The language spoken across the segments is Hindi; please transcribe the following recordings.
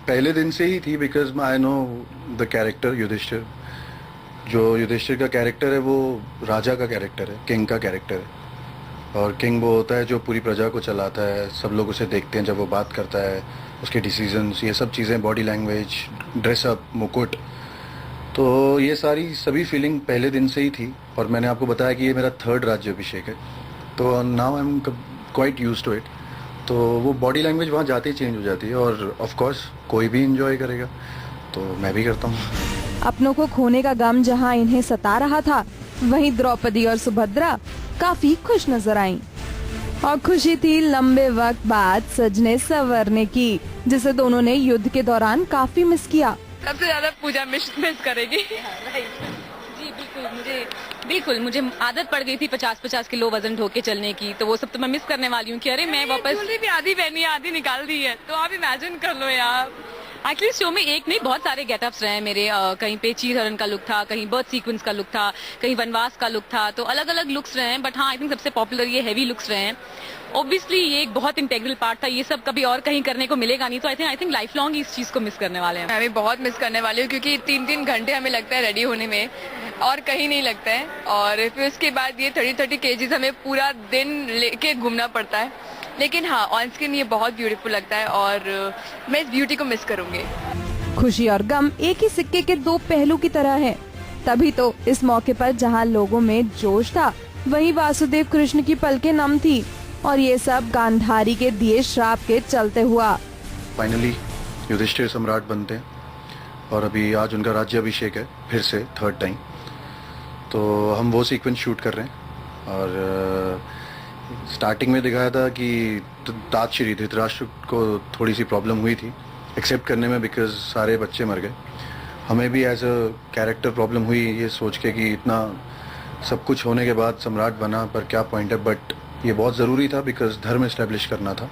पहले दिन से ही थी because I know the character Yudhishthir. जो युधिष्ठिर का कैरेक्टर है वो राजा का कैरेक्टर है, किंग का कैरेक्टर है। और किंग वो होता है जो पूरी प्रजा को चलाता है, सब लोग उसे देखते हैं जब वो बात करता है, उसके डिसीजंस, ये सब चीज़ें, बॉडी लैंग्वेज, ड्रेसअप, मुकुट, तो ये सारी सभी फीलिंग पहले दिन से ही थी। और मैंने आपको बताया कि ये मेरा 3rd राज्याभिषेक है, तो now I am quite used to it. तो वो बॉडी लैंग्वेज वहाँ जाते ही चेंज हो जाती है और ऑफ कोर्स कोई भी इंजॉय करेगा, तो मैं भी करता हूँ। अपनों को खोने का गम जहां इन्हें सता रहा था, वहीं द्रौपदी और सुभद्रा काफी खुश नजर आईं। और खुशी थी लंबे वक्त बाद सजने संवरने की, जिसे दोनों ने युद्ध के दौरान काफी मिस किया। सबसे ज्यादा पूजा मिस करेगी। जी मुझे आदत पड़ गई थी 50-50 किलो वजन ढो के चलने की, तो वो सब तो मैं मिस करने वाली हूँ कि अरे मैं वापस भी आधी पहनी है, आधी निकाल दी है, तो आप इमेजिन कर लो यार। एक्चुअली शो में एक नहीं बहुत सारे गेटअप्स रहे मेरे। कहीं पे चीर हरण का लुक था, कहीं बर्थ सीक्वेंस का लुक था, कहीं वनवास का लुक था, तो अलग अलग लुक्स रहे हैं। बट हाँ, आई थिंक सबसे पॉपुलर ये हैवी लुक्स रहे हैं। ऑब्वियसली ये एक बहुत इंटेग्रल पार्ट था, ये सब कभी और कहीं करने को मिलेगा नहीं, तो आई थिंक लाइफ लॉन्ग इस चीज को मिस करने वाले हैं। मैं भी बहुत मिस करने वाली हूँ, क्योंकि 3-3 घंटे हमें लगता है रेडी होने में और कहीं नहीं लगता है। और फिर उसके बाद ये 30 केजीज हमें पूरा दिन लेके घूमना पड़ता है। लेकिन हाँ, ऑन स्क्रीन ये बहुत ब्यूटीफुल लगता है और मैं इस ब्यूटी को मिस करूंगी। खुशी और गम एक ही सिक्के के 2 पहलू की तरह हैं। तभी तो इस मौके पर जहां लोगों में जोश था, वहीं वासुदेव कृष्ण की पलकें नम थी। और ये सब गांधारी के दिए श्राप के चलते हुआ। फाइनली युधिष्ठिर सम्राट बनते हैं और अभी आज उनका राज्याभिषेक है, फिर से 3rd टाइम। तो हम वो सीक्वेंस शूट कर रहे हैं। और स्टार्टिंग में दिखाया था कि तातश्री धृतराष्ट्र को थोड़ी सी प्रॉब्लम हुई थी एक्सेप्ट करने में, बिकॉज सारे बच्चे मर गए। हमें भी एज अ कैरेक्टर प्रॉब्लम हुई ये सोच के कि इतना सब कुछ होने के बाद सम्राट बना, पर क्या पॉइंट है। बट ये बहुत ज़रूरी था बिकॉज धर्म इस्टेब्लिश करना था,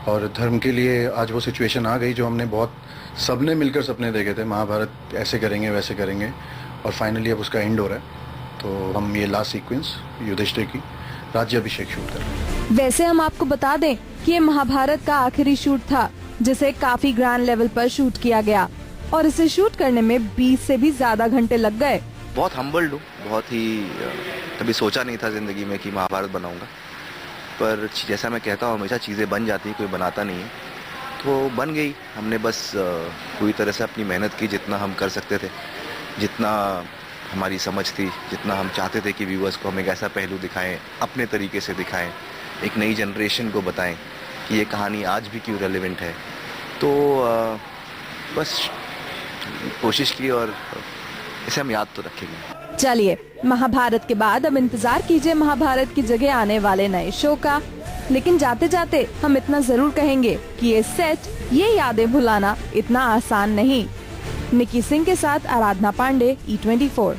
और धर्म के लिए आज वो सिचुएशन आ गई जो हमने बहुत सबने मिलकर सपने देखे थे, महाभारत ऐसे करेंगे वैसे करेंगे, और फाइनली अब उसका एंड हो रहा है। तो हम ये लास्ट सीक्वेंस युधिष्ठिर की राज्याभिषेक शूट कर रहे हैं। वैसे हम आपको बता दें कि ये महाभारत का आखिरी शूट था, जिसे काफी ग्रैंड लेवल पर शूट किया गया, और इसे शूट करने में 20 से भी ज्यादा घंटे लग गए। बहुत हम्बल्ड हूँ, बहुत ही कभी सोचा नहीं था जिंदगी में कि महाभारत बनाऊंगा, पर जैसा मैं कहता हूँ हमेशा चीज़ें बन जाती, कोई बनाता नहीं है, तो बन गई। हमने बस पूरी तरह से अपनी मेहनत की, जितना हम कर सकते थे, जितना हमारी समझ थी, जितना हम चाहते थे कि व्यूअर्स को हम एक ऐसा पहलू दिखाएं, अपने तरीके से दिखाएं, एक नई जनरेशन को बताएं कि ये कहानी आज भी क्यों रेलेवेंट है। तो बस कोशिश की और इसे हम याद तो रखेंगे। चलिए, महाभारत के बाद अब इंतजार कीजिए महाभारत की जगह आने वाले नए शो का। लेकिन जाते जाते हम इतना जरूर कहेंगे कि ये सेट, ये यादें भुलाना इतना आसान नहीं। निकी सिंह के साथ आराधना पांडे, E24।